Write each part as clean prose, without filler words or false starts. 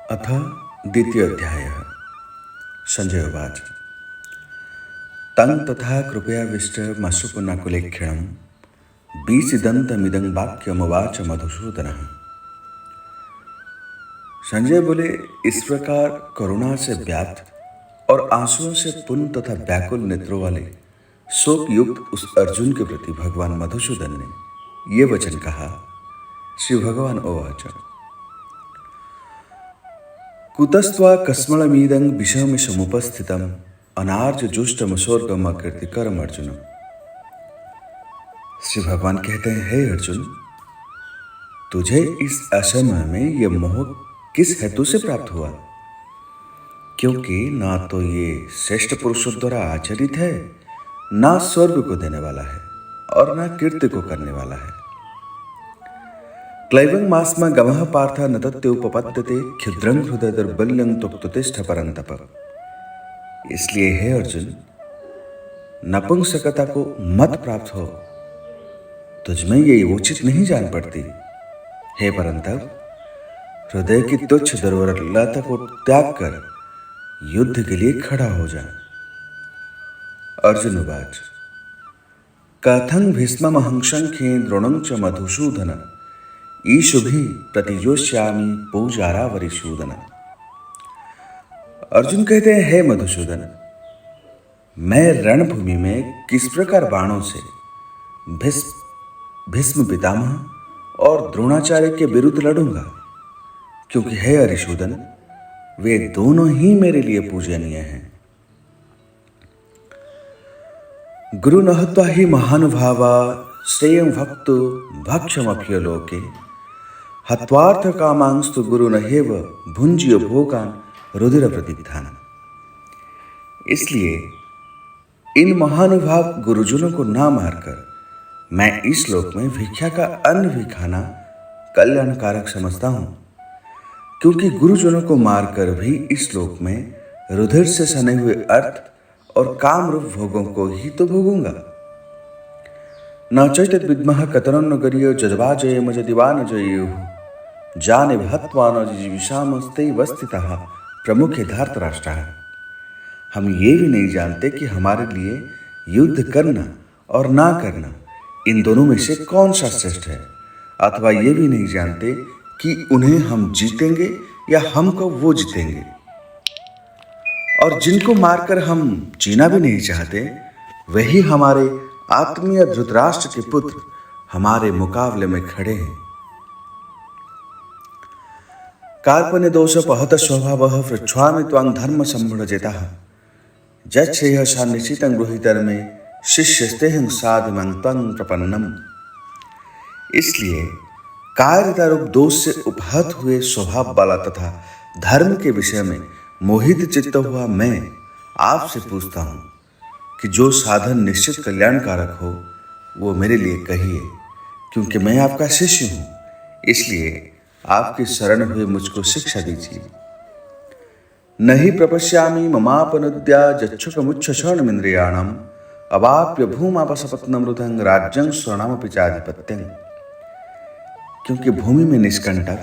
अथ द्वितीयोऽध्यायः। संजय उवाच। तं तथा कृपयाविष्टमश्रुपुनकुलेक्षणं बीसीदन्तमिदं वाक्यमुवाच मधुसूदनः। संजय बोले, इस प्रकार करुणा से व्याप्त और आंसुओं से पूर्ण तथा व्याकुल नेत्रों वाले शोक युक्त उस अर्जुन के प्रति भगवान मधुसूदन ने ये वचन कहा। श्री भगवान उवाच। कुतस्त्वा कस्मलमीदं विषमिषमुपस्थितम् अनार्यजुष्टमसोर्गमकीर्तिकरम् अर्जुन। श्री भगवान कहते हैं, हे अर्जुन, तुझे इस असमय में यह मोह किस हेतु से प्राप्त हुआ? क्योंकि ना तो ये श्रेष्ठ पुरुषों द्वारा आचरित है, ना स्वर्ग को देने वाला है और ना कीर्ति को करने वाला है। क्लैवं मास्मा गमः पार्थ न तत्युपपद्यते क्षुद्रं हृदय दौर्बल्यं त्वक्तुतिष्ठ परन्तप। इसलिए हे अर्जुन, नपुंसकता को मत प्राप्त हो, तुझमें ये उचित नहीं जान पड़ती। हे परंतप, हृदय की तुच्छ दुर्बलता को त्याग कर युद्ध के लिए खड़ा हो जा। अर्जुन उवाच। कथं भीष्ममहं शंखे द्रोणं च मधुसूदन ईशुभिः प्रतियोष्यामि पूजारावरिसूदन। अर्जुन कहते हैं, हे मधुसूदन, मैं रणभूमि में किस प्रकार बाणों से भीष्म पितामह और द्रोणाचार्य के विरुद्ध लड़ूंगा, क्योंकि हे अरिसूदन, वे दोनों ही मेरे लिए पूजनीय हैं। गुरु न हत्वा हि महानुभावा श्रेयं भक्तो भक्षमप्य लोके हत्वार्थ कामांस्तु गुरु नहेव भुंज्यो भोगान रुधिर प्रतिग्धान। इसलिए इन महानुभाव गुरुजनों को ना मारकर मैं इस लोक में भिक्षा का अन्न भी खाना कल्याणकारक समझता हूं, क्योंकि गुरुजनों को मारकर भी इस लोक में रुधिर से सने हुए अर्थ और काम रूप भोगों को ही तो भोगूंगा। न चैतद विद्मः कतरं न गरियो जज्बा जयम जदिवा न जयुः जाने भत्वा न जिजीविषामस्ते वस्थितः प्रमुख धार्तराष्ट्रः। हम ये भी नहीं जानते कि हमारे लिए युद्ध करना और ना करना इन दोनों में से कौन सा श्रेष्ठ है, अथवा ये भी नहीं जानते कि उन्हें हम जीतेंगे या हमको वो जीतेंगे। और जिनको मारकर हम जीना भी नहीं चाहते, वही हमारे आत्मीय धृतराष्ट्र के पुत्र हमारे मुकाबले में खड़े हैं। कार्पण्य दोषोपहत स्वभावः पृच्छामि त्वां धर्म संभृजितः जच्छ्रेयसा निश्चितं गृहीतर में शिष्यस्तेहं साधुमं त्वं प्रपन्नम्। इसलिए कार्यता रूप दोष से उपहत हुए स्वभाव वाला तथा धर्म के विषय में मोहित चित्त हुआ मैं आपसे पूछता हूँ कि जो साधन निश्चित कल्याणकारक हो वो मेरे लिए कहिए, क्योंकि मैं आपका शिष्य हूँ। इसलिए आपकी शरण हुए मुझको शिक्षा दीजिए। नहीं प्रपश्यामि ममापनुद्या जच्छुकमुच्छशरणमिन्द्रियाणाम् अवाप्य भूमापसपत्नमृतं राज्यं स्वर्णमपि चाधिपत्यं। क्योंकि भूमि में निष्कंटक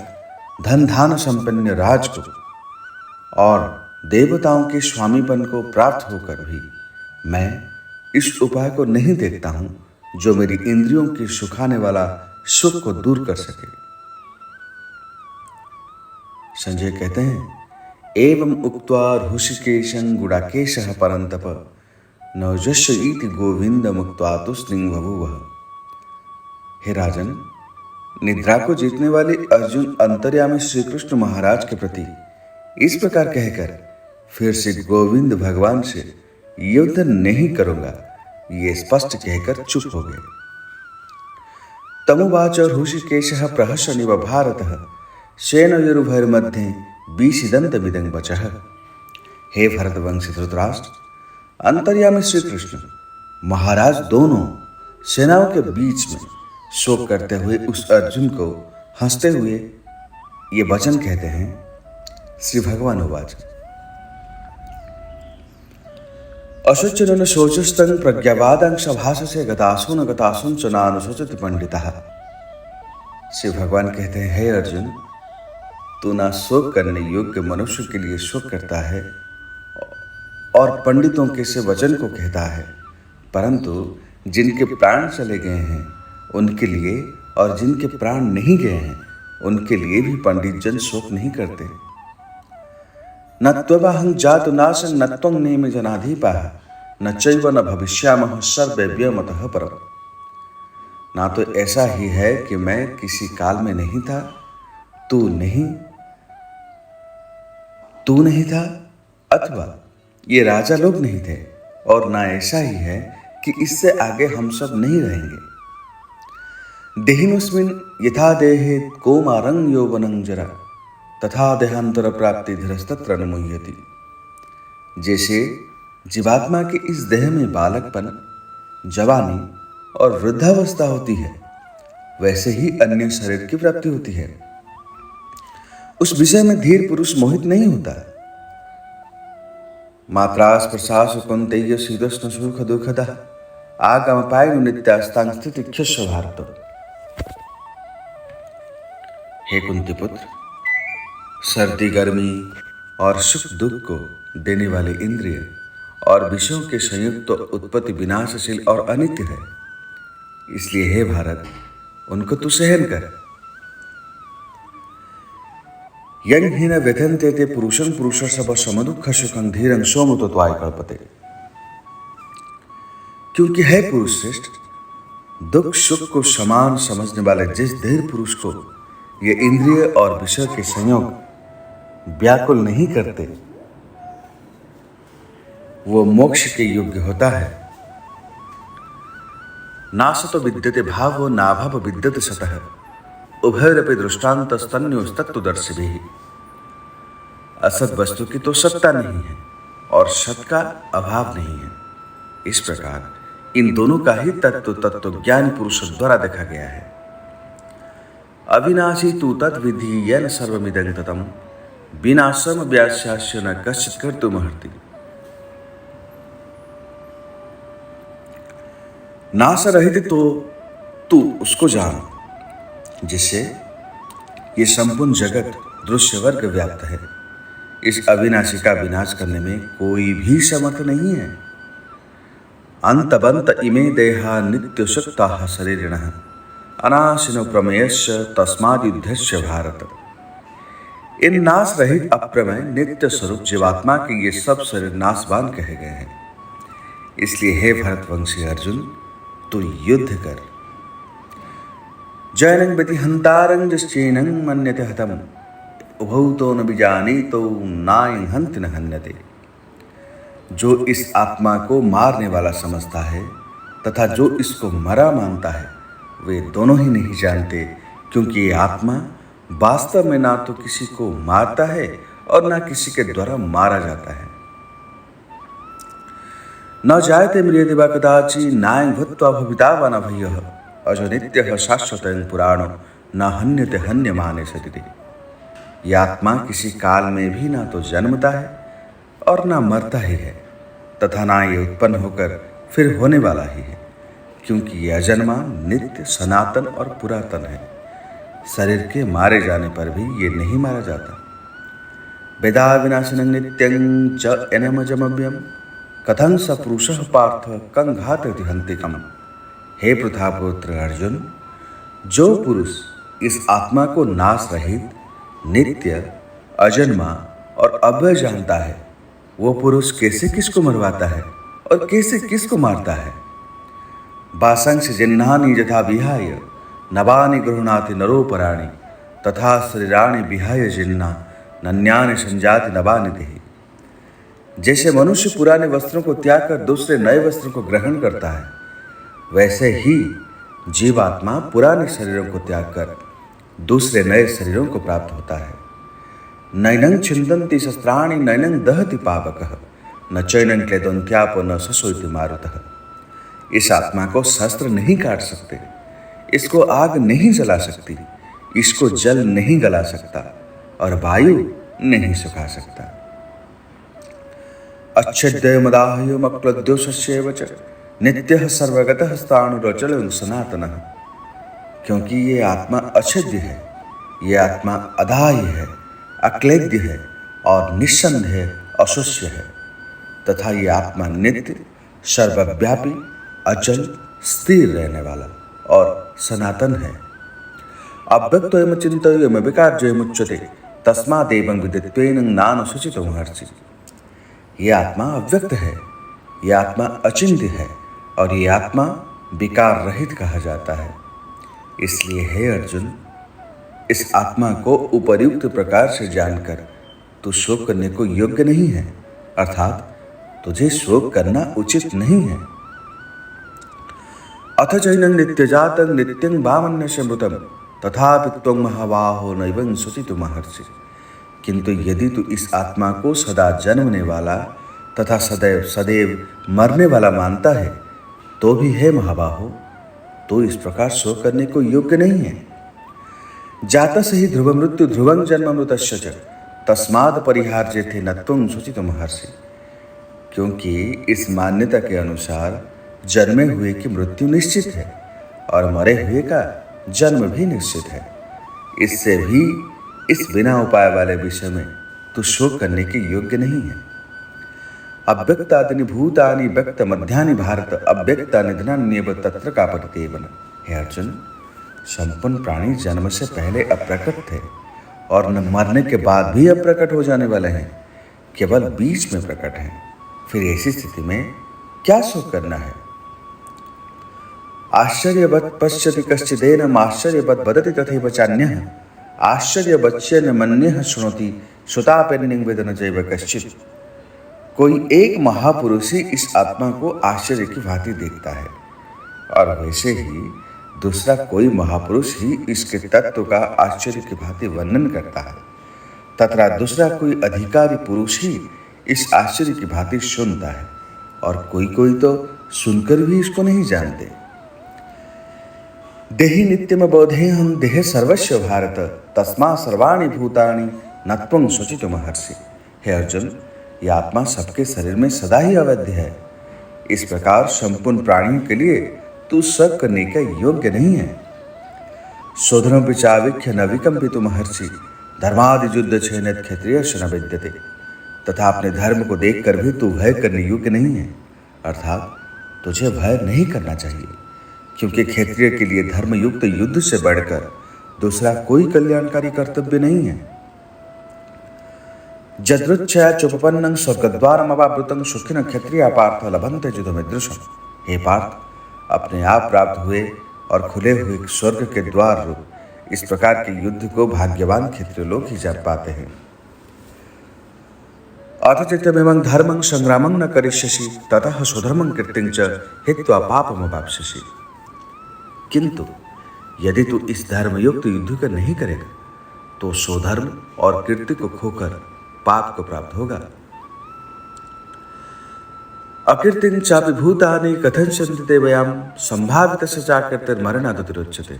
धन धान संपन्न राज को और देवताओं के स्वामीपन को प्राप्त होकर भी मैं इस उपाय को नहीं देखता हूं जो मेरी इंद्रियों की सुखाने वाला सुख को दूर कर सके। संजय कहते हैं, एवं उक्त्वा ऋषिकेशं गुडाकेशः परन्तप नौजस्य इति गोविन्दमुक्त्वा तुष्णिं बभूवः। हे राजन, निद्रा को जीतने वाले अर्जुन अंतर्यामी श्री कृष्ण महाराज के प्रति इस प्रकार कहकर फिर से गोविंद भगवान से युद्ध नहीं करूंगा ये स्पष्ट कहकर चुप हो गए। तमुवाच ऋषिकेशः प्रहसन्निव भारतः सेनयोरुभयोर्मध्ये बीसीदन्तमिदं वचः। हे भरतवंशी धृतराष्ट्र, अंतर्यामी श्री कृष्ण महाराज दोनों सेनाओं के बीच में शोक करते हुए उस अर्जुन को हंसते हुए ये वचन कहते हैं। श्री भगवान उवाच। अशोचन शोचस्तं प्रज्ञावादांश भाषसे गतासून गतासून च नानुशोचति पंडितः। श्री भगवान कहते हैं, हे अर्जुन, तू ना शोक करने योग्य मनुष्य के लिए शोक करता है और पंडितों के से वचन को कहता है, परंतु जिनके प्राण चले गए हैं उनके लिए और जिनके प्राण नहीं गए हैं उनके लिए भी पंडित जन शोक नहीं करते। न त्वहं जातु नाशं न त्वं नेमि जनाधिपः न चैव न भविष्यामः सर्वव्योमतः परम्। ना तो ऐसा ही है कि मैं किसी काल में नहीं था, तू नहीं था, अथवा ये राजा लोग नहीं थे, और ना ऐसा ही है कि इससे आगे हम सब नहीं रहेंगे। देहिनुस्मिन् यथा देहे कौमारं यौवनं जरा तथा देहांतर प्राप्ति धीरस्तत्र न मुह्यति। जैसे जीवात्मा के इस देह में बालकपन, जवानी और वृद्धावस्था होती है, वैसे ही अन्य शरीर की प्राप्ति होती है। उस विषय में धीर पुरुष मोहित नहीं होता। मात्रास प्रसास कौन्तेय शीतोष्ण सुख दुखदः आगम पायु नित्यास्तां स्थिति क्षुष्य भारत। हे कुंती पुत्र, सर्दी गर्मी और सुख दुख को देने वाले इंद्रिय और विषयों के संयुक्त तो उत्पत्ति विनाशशील और अनित्य है, इसलिए हे भारत उनको तू सहन कर। यं हि न व्यथन्ते ते पुरुषं पुरुषस्व समदुःख सुखं धीरं सोमुतो त्वाय कल्पते। क्योंकि है पुरुष श्रेष्ठ, दुख सुख को समान समझने वाले जिस धीर पुरुष को ये इंद्रिय और विषय के संयोग व्याकुल नहीं करते, वो मोक्ष के योग्य होता है। नासतो विद्यते भावो नाभाव विद्यते सतः उभयरपि दृष्टान्तस्तन्योस्तत्त्वदर्शिभिः। असत वस्तु की तो सत्ता नहीं है और सत का अभाव नहीं है। इस प्रकार इन दोनों का ही तत्व ज्ञानी पुरुषों द्वारा देखा गया है। अविनाशी तु तद्विधि येन सर्वमिदं ततं विनाशम व्यास्यास्य न कश्चित् कर्तुमर्हति। नाश रहित तो तू उसको जान जिससे ये संपूर्ण जगत दृश्य वर्ग व्याप्त है। इस अविनाशी का विनाश करने में कोई भी समर्थ नहीं है। अंतबंत इमे देहा नित्य शक्ताः शरीरिणः अनाशिनो प्रमेयस्य तस्माद्युध्यस्य भारत। इन नाश रहित अप्रमेय नित्य स्वरूप जीवात्मा के ये सब शरीर नाशवान कहे गए हैं। इसलिए हे भरतवंशी अर्जुन, तू युद्ध कर। जैनं विधि हंतारं जश्चैनं मन्यते हतम् उभौ तो न विजानीतो नायं हन्ति न हन्यते। जो इस आत्मा को मारने वाला समझता है तथा जो इसको मरा मानता है, वे दोनों ही नहीं जानते, क्योंकि ये आत्मा वास्तव में ना तो किसी को मारता है और ना किसी के द्वारा मारा जाता है। न जायते म्रियते वा कदाचित् नायं भूत्वा भविता वा न भयः अजो नित्यः शाश्वतं पुराणो न हन्यते हन्यमाने सतिते। यह आत्मा किसी काल में भी ना तो जन्मता है और ना मरता ही है, तथा ना ये उत्पन्न होकर फिर होने वाला ही है, क्योंकि ये अजन्मा, नित्य, सनातन और पुरातन है। शरीर के मारे जाने पर भी ये नहीं मारा जाता। वेदा विनाशिनं नित्यं च एनमजमव्यम कथं स पुरुषः पार्थ कं घातयति हन्तिकम्। हे पृथापुत्र अर्जुन, जो पुरुष इस आत्मा को नाश रहित, नित्य, अजन्मा और अव्यय जानता है, वो पुरुष कैसे किसको मरवाता है और कैसे किसको मारता है। वासंस जिह्नानि यथा विहाय नवानि गृह्णाति नरोपराणि तथा शरीराणि विहाय जिह्ना नन्यानि संजाति नवानि देहि। जैसे मनुष्य पुराने वस्त्रों को त्याग कर दूसरे नए वस्त्रों को ग्रहण करता है, वैसे ही जीवात्मा पुराने शरीरों को त्याग कर दूसरे नए शरीरों को प्राप्त होता है। नैनं छिन्दन्ति शस्त्राणि नैनं दहति पावकः न चैनं क्लेदन्त्यापो न शशोति मारुतः। इस आत्मा को शस्त्र नहीं काट सकते, इसको आग नहीं जला सकती, इसको जल नहीं गला सकता और वायु नहीं सुखा सकता। अच्छेद्यमदाह्यो मक्लद्योषस्यैव च नित्यः सर्वगतः स्थाणुरचलं सनातनः। क्योंकि ये आत्मा अछेद्य है, ये आत्मा अदाह्य है अक्लेद्य है और निस्संदेह अशोष्य है, तथा ये आत्मा नित्य, सर्वव्यापी, अचल, स्थिर रहने वाला और सनातन है। अव्यक्तोयम चिन्तयेम विकार्यमुच्यते तस्मादेवं विदित्वेन नानुशोचितो महर्षि। ये आत्मा अव्यक्त है, ये आत्मा अचिंत्य है और ये आत्मा विकार रहित कहा जाता है। इसलिए हे अर्जुन, इस आत्मा को उपर्युक्त प्रकार से जानकर तू शोक करने को योग्य नहीं है, अर्थात तुझे शोक करना उचित नहीं है। अथ चैनं नित्यजातं नित्यं वामन्यस्य तथापि त्वं महाबाहो नैवं शुचितुं महर्षि। किंतु यदि तू इस आत्मा को सदा जन्मने वाला तथा सदैव सदैव मरने वाला मानता है, तो भी हे महाबाहो, तो इस प्रकार शोक करने को योग्य नहीं है। जातस्य हि ध्रुव मृत्यु ध्रुवं जन्म मृतस्य च तस्माद् परिहार्यते न त्वं शुचितो महर्षि। क्योंकि इस मान्यता के अनुसार जन्मे हुए की मृत्यु निश्चित है और मरे हुए का जन्म भी निश्चित है। इससे भी इस बिना उपाय वाले विषय में तू शोक करने के योग्य नहीं है। अव्यक्तादि भूतानि व्यक्त मध्यानि भारत अव्यक्ता निधनान्येव तत्र का परितेवन। हे अर्जुन, संपूर्ण प्राणी जन्म से पहले अप्रकट थे और न मरने के बाद भी अप्रकट हो जाने वाले हैं, केवल बीच में प्रकट हैं। फिर ऐसी स्थिति में क्या शोक करना है? आश्चर्यवत् पश्यति कश्चिदेनम् आश्चर्यवत् वदति तथैव चान्यः आश्चर्यवच्चेन मन्यः शृणोति श्रुतापेन्निं वेद न चैव कश्चित्। कोई एक महापुरुष ही इस आत्मा को आश्चर्य की भांति देखता है और वैसे ही दूसरा कोई महापुरुष ही इसके तत्व का आश्चर्य की भांति वर्णन करता है, तथा दूसरा कोई अधिकारी पुरुष ही इस आश्चर्य की भांति सुनता है और कोई कोई तो सुनकर भी इसको नहीं जानते। देहि नित्यम बोधेहं देह सर्वस्व भारत तस्मा सर्वाणि भूतानि न त्वं शुचितो महर्षि। हे अर्जुन, यह आत्मा सबके शरीर में सदा ही अवैध है। इस प्रकार संपूर्ण प्राणियों के लिए तू शोक करने का योग्य नहीं है। शोधनों पिचाविख्य न विकम्पितु महर्षि धर्मादि युद्ध छेनेत क्षत्रिय न विद्यते। तथा अपने धर्म को देखकर भी तू भय करने योग्य नहीं है, अर्थात तुझे भय नहीं करना चाहिए, क्योंकि क्षत्रिय के लिए धर्मयुक्त युद्ध से बढ़कर दूसरा कोई कल्याणकारी कर्तव्य नहीं है। जदृच्छया चोपपन्नं स्वर्गद्वारमवाप्तुं सुखिनः क्षत्रिया पार्थ लभन्ते युद्धमीदृशम्। हे पार्थ, अपने आप प्राप्त हुए और खुले हुए स्वर्ग के द्वार रूप इस प्रकार के युद्ध को भाग्यवान क्षत्रिय लोग ही जान पाते हैं। अथ चित्तमेवं धर्मं संग्रामं न करिष्यसि ततः स्वधर्मं कीर्तिं च हित्वा पापमवाप्स्यसि। किंतु यदि तू इस धर्मयुक्त युद्ध का नहीं करेगा तो स्वधर्म और कीर्ति को खोकर पाप को प्राप्त होगा। अकीर्तिं चापि भूतानि कथयिष्यन्ति ते वयं संभावितस्य चाकीर्तिर्मरणादतिरुच्यते।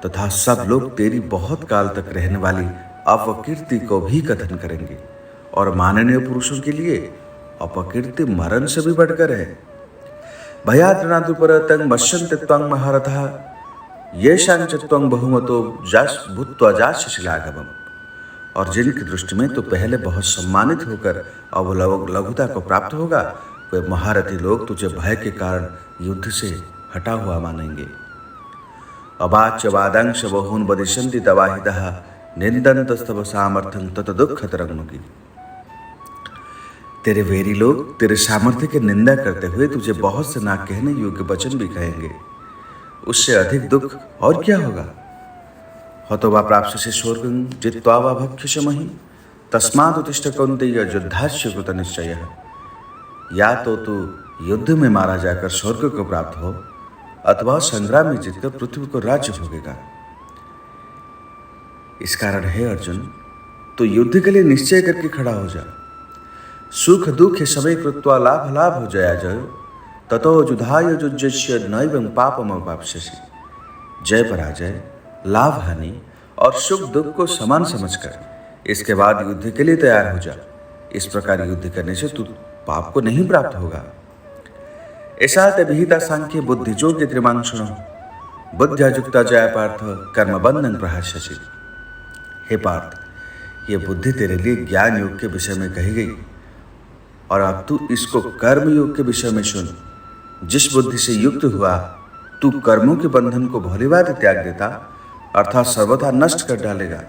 तथा सब लोग तेरी बहुत काल तक रहने वाली अपकीर्ति को भी कथन करेंगे और माननीय पुरुषों के लिए अपकीर्ति मरण से भी बढ़कर है। भयाद्रनादुपरतं मश्यन्ते त्वं महारथः येषां च त्वं बहुमतो भूत्वा जास्यसि लाघवम्। और जिनकी दृष्टि में तो पहले बहुत सम्मानित होकर अब लघुता को प्राप्त होगा, वे महारथी लोग तुझे भय के कारण युद्ध से हटा हुआ मानेंगे। अवाच्य वादांश बहून् वदिष्यन्ति तवाहितः निन्दन्तस्तव सामर्थ्यं तत दुःखतरङ्मुखी। तेरे वैरी लोग तेरे सामर्थ्य की निंदा करते हुए तुझे बहुत से ना कहने योग्य वचन भी कहेंगे। उससे अधिक दुख और क्या होगा। हतो वा प्राप्स्यसि स्वर्गं जित्वा वा भक्षिष्यमहि तस्मादुत्तिष्ठ कौन्तेय युद्धास्य कृतनिश्चयः। या तो तू युद्ध में मारा जाकर स्वर्ग को प्राप्त हो अथवा संग्राम में जीतकर पृथ्वी को राज्य भोगेगा। इस कारण हे अर्जुन, तो युद्ध के लिए निश्चय करके खड़ा हो जा। सुख दुख समय कृत्वा लाभ लाभ हो जया जयो ततो युद्धाय युज्यस्य नैवं पापमवाप्स्यसि। जय पराजय, लाभ हानि और सुख दुख को समान समझकर इसके बाद युद्ध के लिए तैयार हो जा। इस प्रकार युद्ध करने से तू पाप को नहीं प्राप्त होगा। ऐसा ते विहिता सांख्य बुद्धि जो के त्रिमांशुनो बुद्ध्या युक्ता जया पार्थ कर्म बंधन प्रहास्यसि। हे पार्थ, ये बुद्धि तेरे लिए ज्ञान योग के विषय में कही गई, और अब तू इसको कर्म योग के विषय में सुन। जिस बुद्धि से युक्त हुआ तू कर्मों के बंधन को भलीभांति त्याग देता, अर्थात सर्वथा नष्ट कर डालेगा।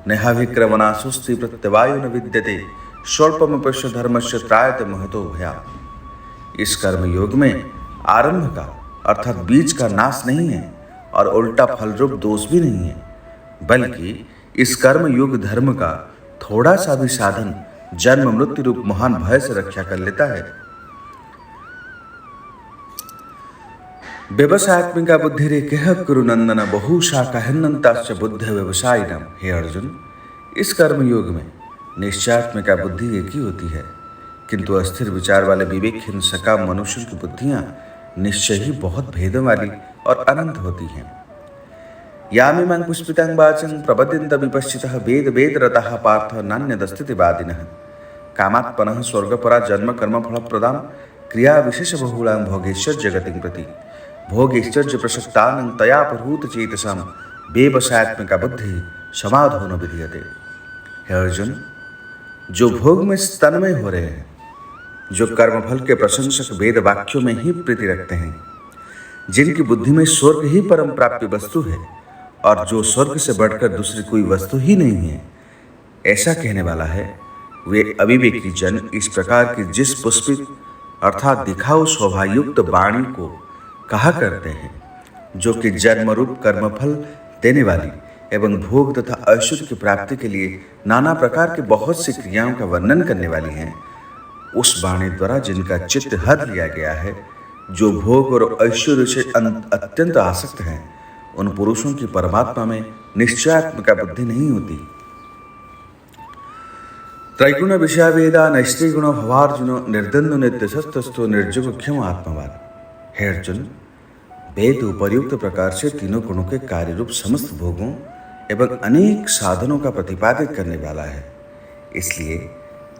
नेहाभिक्रमणा सुस्ति प्रत्यवायु न विद्यते स्वल्पम पश्य धर्मस्य त्रायते महतो भया। इस कर्म योग में आरंभ का अर्थात बीज का नाश नहीं है और उल्टा फल रूप दोष भी नहीं है, बल्कि इस कर्म योग धर्म का थोड़ा सा भी साधन जन्म मृत्यु रूप महान भय से रक्षा कर लेता है। व्यवसायत्मिका बुद्धि रे कह कुरुनंदन बहुशाखाहन्नंताश्च बुद्ध व्यवसायिनम। हे अर्जुन, इस कर्म योग में निश्चयात्मिका बुद्धि एक ही होती है, किंतु अस्थिर विचार वाले विवेकहीन सकाम मनुष्यों की बुद्धियां निश्चय ही बहुत भेदों वाली और अनंत होती हैं। यामिमां पुष्पितां वाचं प्रपद्यन्त विपश्चितः वेद वेदरतः पार्थ नान्यदस्तिवादिनः कामात्मनः स्वर्गपरा जन्म कर्म फलप्रदां क्रिया विशेष बहुलां भोगेश्वर्य जगतिं प्रति भोगेश्वर्य प्रसक्तानं तया प्रभूत चेतसां व्यवसायत्मिका बुद्धि समाधो न विधीयते। हे अर्जुन, जो भोग में तन्मय हो रहे हैं, जो कर्मफल के प्रशंसक वेद वाक्यों में ही प्रीति रखते हैं, जिनकी बुद्धि में स्वर्ग ही परम प्राप्य वस्तु है और जो स्वर्ग से बढ़कर दूसरी कोई वस्तु ही नहीं है, ऐसा कहने वाला है, वे अविवेकी जन इस प्रकार की जिस पुष्पित अर्थात दिखाओ शोभायुक्त वाणी को कहा करते हैं, जो कि जन्मरूप कर्मफल देने वाली एवं भोग तथा ऐश्वर्य की प्राप्ति के लिए नाना प्रकार की बहुत सी क्रियाओं का वर्णन करने वाली हैं, उस वाणी द्वारा जिनका चित्त हद लिया गया है, जो भोग और ऐश्वर्य से अत्यंत आसक्त हैं, उन पुरुषों की परमात्मा में निश्चयात्मिका बुद्धि नहीं होती। त्रैगुण विषया वेदा नैष्ठिगुण भवार्जुनो निर्द्वंद्व नित्यशस्तस्थो निर्जुगक्षम आत्मवाद। हे अर्जुन, वेद उपर्युक्त प्रकार से तीनों गुणों के कार्य रूप समस्त भोगों एवं अनेक साधनों का प्रतिपादित करने वाला है, इसलिए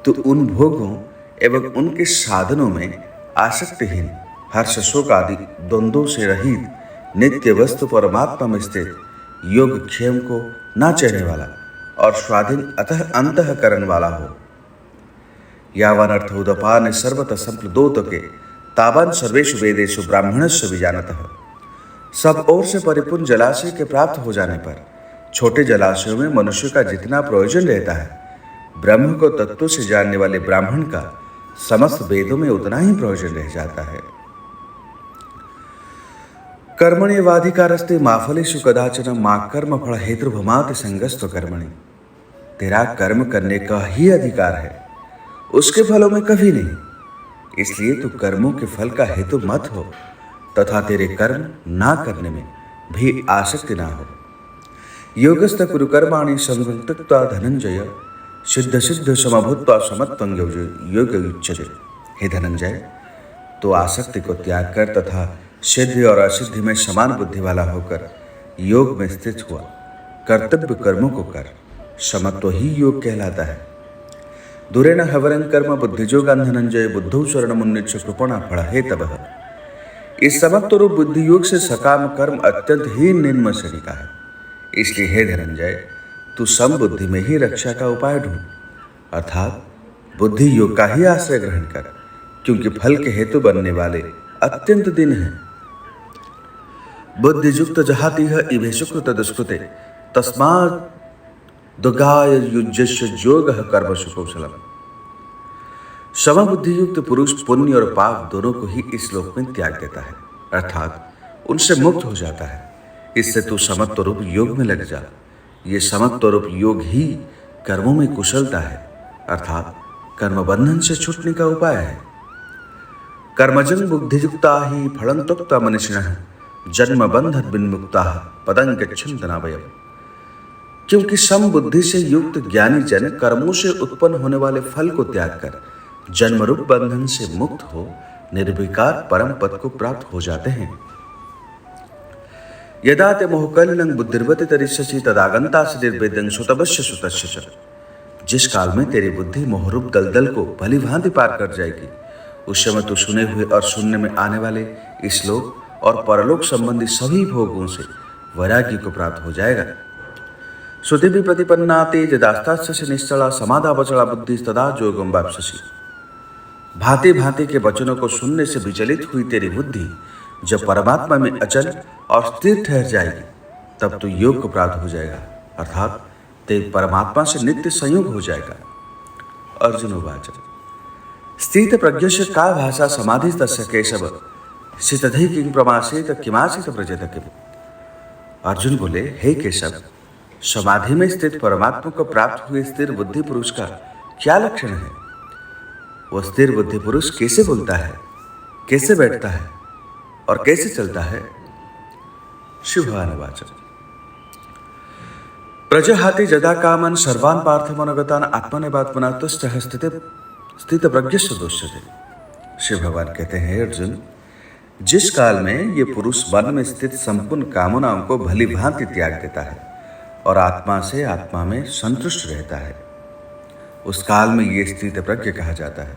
तू उन भोगों एवं उनके साधनों में आसक्तिहीन हर्ष शोक आदि द्वंद्वों से रहित नित्य वस्तु परमात्मा में स्थित योग क्षेम को न चढ़ने वाला और स्वाधीन अतः अंतःकरण वाला हो। यावन अर्थ उदपान सर्वतः संप्लुदोत के तावन सर्वेषु वेदेषु ब्राह्मणस्य विजानतः। सब ओर से परिपूर्ण जलाशय के प्राप्त हो जाने पर छोटे जलाशयों में मनुष्य का जितना प्रयोजन रहता है, ब्रह्म को तत्व से जानने वाले ब्राह्मण का समस्त वेदों में उतना ही प्रयोजन रह जाता है। कर्मण्येवाधिकारस्ते मा फलेषु कदाचन मा कर्म फल हेतुर्भमाति संगस्तो कर्मणि। तेरा कर्म करने का ही अधिकार है, उसके फलों में कभी नहीं, इसलिए तू कर्मों के फल का हेतु मत हो तथा तेरे कर्म ना करने में भी आसक्ति ना हो। योगस्थ कुरु कर्माणि संगं त्यक्त्वा धनंजय सिद्ध सिद्ध समभूत्वा समत्वं योग युज्यते। हे धनंजय, तो आसक्ति को त्याग कर तथा सिद्धि और असिद्धि में समान बुद्धि वाला होकर योग में स्थित हुआ कर्तव्य कर्मों को कर, समत्व ही योग कहलाता है। दूरेण हवरं कर्म बुद्धियोगान् धनंजय बुद्धौ शरणमुन्निच्छ कृपणा फल हेतवः। इस समत्व रूप बुद्धि योग से सकाम कर्म अत्यंत ही निम्न श्रेणी का है, इसलिए हे धनंजय, तू सम बुद्धि में ही रक्षा का उपाय ढूंढ, अर्थात बुद्धि योग का ही आश्रय ग्रहण कर, क्योंकि फल के हेतु बनने वाले अत्यंत दिन हैं। बुद्धियुक्त जहाति इभे सुकृत दुष्कृते तस्मात् दुगाय युज्यस्य योगः कर्मसु कौशलम्। समबुद्धि युक्त पुरुष पुण्य और पाप दोनों को ही इस लोक में त्याग देता है, अर्थात उनसे मुक्त हो जाता है। इससे तू समत्व रूप योग में लग जा। ये समत्व रूप योग ही कर्मों में कुशलता है, अर्थात कर्म बंधन से छूटने का उपाय है। कर्मजं बुद्धियुक्ता ही फलं त्यक्त्वा मनीषिणः जन्म बंधन विन्मुक्ता पदं गच्छन्ति नाभयम्। क्योंकि सम बुद्धि से युक्त ज्ञानी जन कर्मों से उत्पन्न होने वाले फल को त्याग कर जन्म रूप बंधन से मुक्त हो निर्विकार परम पद को प्राप्त हो जाते हैं। यदा ते मोहकलिनं बुद्धिर्वति तरिष्यसि तदागन्तासि निर्वेदं सुतवश्य सुतस्य च। जिस काल में तेरी बुद्धि मोहरूप दलदल को भली भांति पार कर जाएगी, उस समय तू सुने हुए और सुनने में आने वाले इस लोक और परलोक संबंधी सभी भोगों से वैराग्य को प्राप्त हो जाएगा। श्रुतिभिः प्रतिपन्ना ते यदास्तास्य निश्चला समाधावचला बुद्धि तदा जोगम वाप्स्यसि। भांति भांति के वचनों को सुनने से विचलित हुई तेरी बुद्धि जब परमात्मा में अचल और स्थिर ठहर जाएगी तब तो योग को प्राप्त हो जाएगा, अर्थात तेरे परमात्मा से नित्य संयोग हो जाएगा। अर्जुन उवाच स्थित प्रज्ञस्य का भाषा समाधि तस्य केशव स्थितधि किं प्रमासेत किमासीत व्रजेत किम। अर्जुन बोले, हे केशव, समाधि में स्थित परमात्मा को प्राप्त हुए स्थिर बुद्धि पुरुष का क्या लक्षण है? वह स्थिर बुद्धि पुरुष कैसे बोलता है, कैसे बैठता है और कैसे चलता है? शिव भगवान उवाच प्रजहाति जदा कामन सर्वान् पार्थमनोगतान् आत्मनेवात्मना तुष्टः स्थित प्रज्ञस्य दोष्यते। शिव भगवान कहते हैं, अर्जुन, जिस काल में ये पुरुष मन में स्थित संपूर्ण कामनाओं को भली भांति त्याग देता है और आत्मा से आत्मा में संतुष्ट रहता है, उस काल में ये स्थित प्रज्ञ कहा जाता है।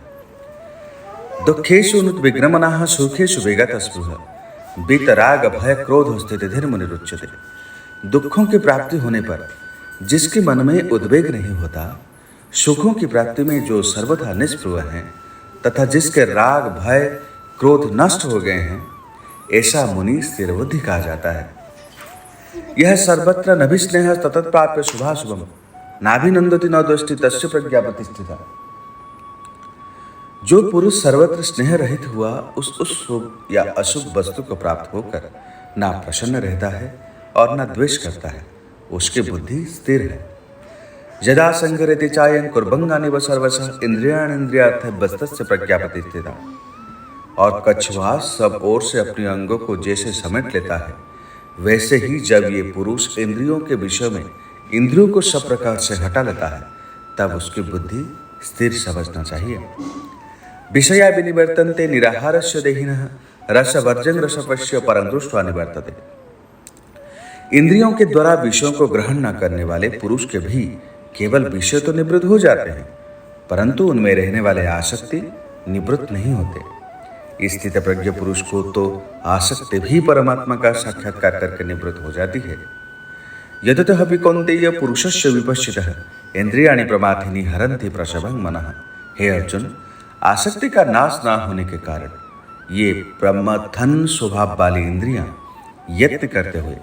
दुखेषु नुद्विग्नमनः सुखेषु विगतः स्पृहः वीतराग भय क्रोध स्थितिर्मुनिरुच्यते। दुखों की प्राप्ति होने पर जिसके मन में उद्वेग नहीं होता, सुखों की प्राप्ति में जो सर्वथा निष्प्रभ हैं तथा जिसके राग भय क्रोध नष्ट हो गए हैं, ऐसा मुनि स्थिर बुद्धि कहा जाता है। यह सर्वत्र नभिस्नेह ततत् प्राप्य शुभाशुभम नाभिनंदति न द्वेष्टि तस्य प्रज्ञा प्रतिष्ठिता। जो पुरुष सर्वत्र स्नेह रहित हुआ उस शुभ या अशुभ वस्तु को प्राप्त होकर ना प्रसन्न रहता है और ना द्वेष करता है, उसकी बुद्धि स्थिर है। यदा संगरति चायं कुर्बंगानि व सर्वशः इंद्रियाणि इंद्रियार्थव्यस्तस्य प्रज्ञा प्रतिष्ठिता। और कछुआ सब ओर से अपने अंगों को जैसे समेट लेता है, वैसे ही जब ये पुरुष इंद्रियों के विषय में इंद्रियों को सब प्रकार से हटा लेता है, तब उसकी बुद्धि स्थिर समझना चाहिए। विषया विनिवर्तन्ते निराहारस्य देहिनः रसवर्जं रसपश्य परं दृष्ट्वा निवर्तते। इंद्रियों के द्वारा विषयों को ग्रहण न करने वाले पुरुष के भी केवल विषय तो निवृत्त हो जाते हैं, परंतु उनमें रहने वाले आसक्ति निवृत्त नहीं होते। स्थित प्रज्ञ पुरुष को तो आसक्ति भी परमात्मा का साक्षात्कार करके निवृत्त हो जाती है। यततः अपि कौन्तेय पुरुषस्य विपश्चितः इंद्रियाणि प्रमाथिनी हरन्ति प्रसभं मनः। हे अर्जुन, आसक्ति का नाश ना होने के कारण ये प्रमथन स्वभाव वाली इंद्रियां यत्न करते हुए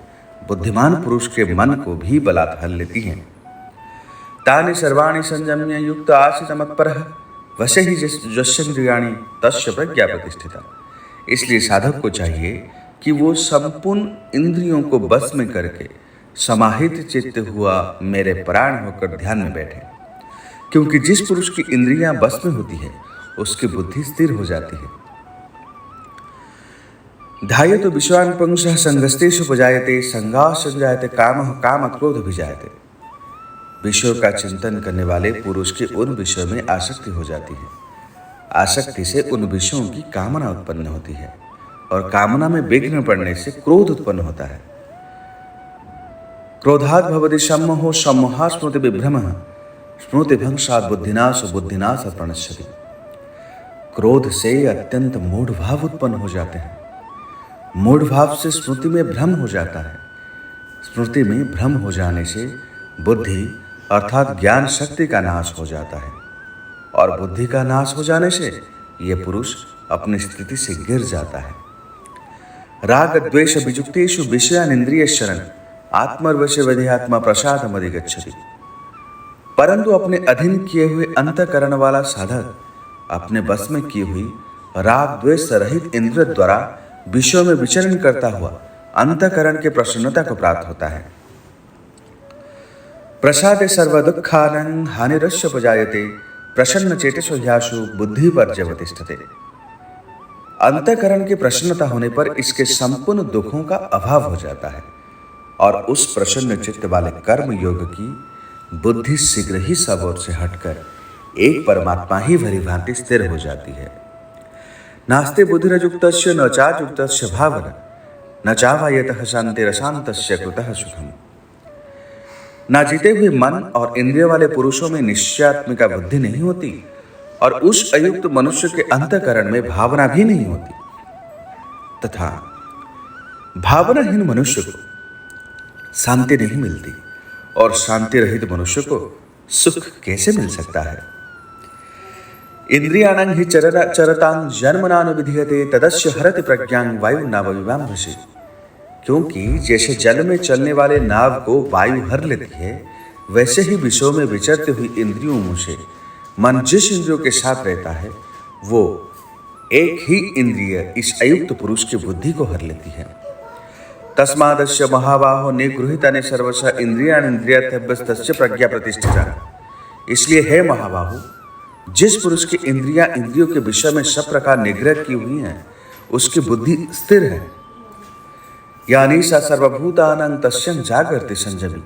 बुद्धिमान पुरुष के मन को भी बलात् हल लेती हैं। तानि सर्वाणि संयम्य युक्त आसीत मत्परः वशे ही यस्येन्द्रियाणि तस्य प्रज्ञा प्रतिष्ठिता। इसलिए साधक को चाहिए कि वो संपूर्ण इंद्रियों को बस में करके समाहित चित्त हुआ मेरे प्राण होकर ध्यान में बैठे, क्योंकि जिस पुरुष की इंद्रियां बस में होती है उसकी बुद्धि स्थिर हो जाती है। ध्यायतो विश्वान् पुंसः संगस्तेषु उपजायते संगाः संजायते कामः कामात् क्रोधः विजायते। विषयों का चिंतन करने वाले पुरुष के उन विषयों में आसक्ति हो जाती है। आसक्ति से उन विषयों की कामना उत्पन्न होती है और कामना में विघ्न पड़ने से क्रोध उत्पन्न होता है। क्रोधात् भवति सम्मोहो सम्मोहात् स्मृति विभ्रमः स्मृतिभ्रंशात् बुद्धिनाशो बुद्धिनाशात् प्रणश्यति। क्रोध से अत्यंत मूढ़ भाव उत्पन्न हो जाते हैं। मूढ़ भाव से स्मृति में भ्रम हो जाता है। स्मृति में भ्रम हो जाने से बुद्धि अर्थात ज्ञान शक्ति का नाश हो जाता है और बुद्धि का नाश हो जाने से यह पुरुष अपनी स्थिति से गिर जाता है। राग द्वेष विजुक्तेषु विषयान् इंद्रियशरण आत्मवशे विधेयात्मा प्रसादम् अधिगच्छति। परंतु अपने अधीन किए हुए अंतःकरण वाला साधक अपने बस में की हुई राग द्वेष रहित इंद्रिय द्वारा विषयों में विचरण करता हुआ अंतःकरण के प्रसन्नता को प्राप्त होता है। प्रसादे सर्व दुःखानां हानिरस्य उपजायते प्रसन्न चेतसो ह्याशु बुद्धि पर्यवतिष्ठते। अंतःकरण की प्रसन्नता होने पर इसके संपूर्ण दुखों का अभाव हो जाता है और उस प्रसन्न चित्त वाले कर्म योग की बुद्धि शीघ्र ही सब ओर से हटकर एक परमात्मा ही भली भांति स्थिर हो जाती है। नास्ते बुद्धिरयुक्तस्य न चायुक्तस्य भावना न चावायतः शान्तिरशान्तस्य कृतः सुखम्। ना जीते हुए मन और इंद्रिय वाले पुरुषों में निश्चयात्मिका बुद्धि नहीं होती और उस अयुक्त मनुष्य के अंतःकरण में भावना भी नहीं होती तथा भावनाहीन मनुष्य को शांति नहीं मिलती और शांति रहित मनुष्य को सुख कैसे मिल सकता है? इंद्रियाणां हि चरतां जन्मनानुविधीयते तदस्य हरति प्रज्ञां वायु नावविवाम्भसि। क्योंकि जैसे जल में चलने वाले नाव को वायु हर लेती है, वैसे ही विषयों में विचरती हुई इंद्रियों से मन जिस इंद्रियों के साथ रहता है, वो एक ही इंद्रिय इस अयुक्त पुरुष की बुद्धि को हर लेती है। तस्मादस्य महाबाहो निगृहीतानि सर्वश इंद्रियाणीन्द्रियर्थभ्यस्तस्य प्रज्ञा प्रतिष्ठिता। इसलिए हे महाबाहु, जिस पुरुष की इंद्रियों के विषय में सब प्रकार निग्रह की हुई हैं, उसकी बुद्धि स्थिर है। यानी सा सर्वभूतानां तस्यं जागर्ति संयमी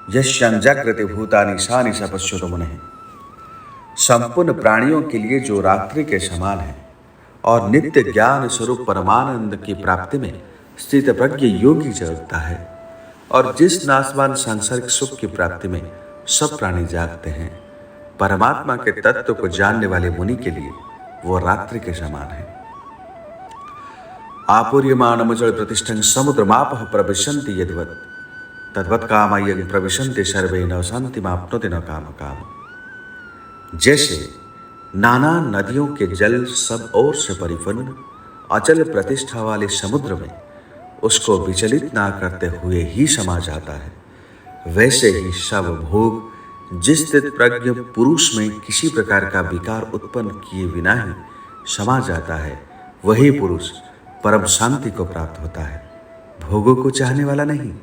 यस्यां जाग्रते भूतानि सा निशा पश्यतो मुनेः। संपूर्ण प्राणियों के लिए जो रात्रि के समान है और नित्य ज्ञान स्वरूप परमानंद की प्राप्ति में स्थित प्रज्ञ योगी जागता है, और जिस नाशवान सांसारिक सुख की प्राप्ति में सब प्राणी जागते हैं, परमात्मा के तत्व को जानने वाले मुनि के लिए वो रात्रि के समान है। आपूर्यमाणमजल प्रतिष्ठं समुद्रमापः प्रविशन्ति यद्वत् तद्वत् कामयं प्रविशन्ति सर्वे न शान्तिमाप्नोति न काम काम। जैसे नाना नदियों के जल सब ओर से परिपूर्ण अचल प्रतिष्ठा वाले समुद्र में उसको विचलित ना करते हुए ही समा जाता है, वैसे ही सब भोग जिस स्थित प्रज्ञ पुरुष में किसी प्रकार का विकार उत्पन्न किए बिना ही समा जाता है, वही पुरुष परम शांति को प्राप्त होता है, भोगों को चाहने वाला नहीं।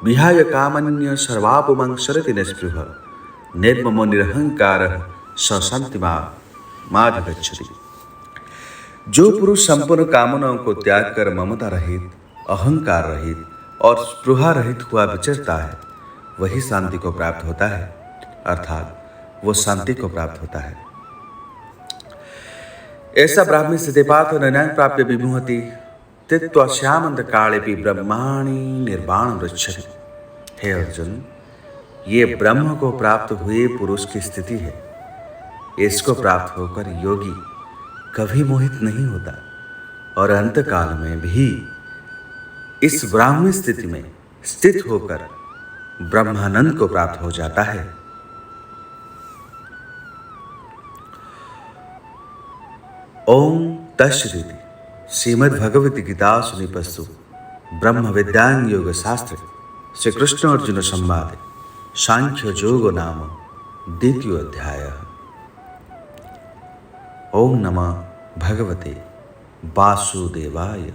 विहाय कामन्य सर्वापमं सरति निस्पृह निर्ममो निरहंकारः स शान्तिमाधिगच्छति। जो पुरुष संपूर्ण कामनाओं को त्याग कर ममता रहित, अहंकार रहित और स्पृहा रहित हुआ विचरता है, वही शांति को प्राप्त होता है, अर्थात वो शांति को प्राप्त होता है। ऐसा ब्राह्मी स्थितिपात नैनां प्राप्य विमुहति तित्वा श्यामंत कालेपि ब्रह्माणि निर्वाण वृक्षति। हे अर्जुन, ये ब्रह्म को प्राप्त हुए पुरुष की स्थिति है। इसको प्राप्त होकर योगी कभी मोहित नहीं होता और अंतकाल में भी इस ब्राह्मी स्थिति में स्थित होकर ब्रह्मानंद को प्राप्त हो जाता है। ओम तत्सदिति। श्रीमद्भगवद् गीता सुनिपस्तु ब्रह्म विद्यां योग शास्त्रे श्री कृष्ण अर्जुन संवादे सांख्य योग नाम द्वितीय अध्याय। ओम नमः भगवते वासुदेवाय।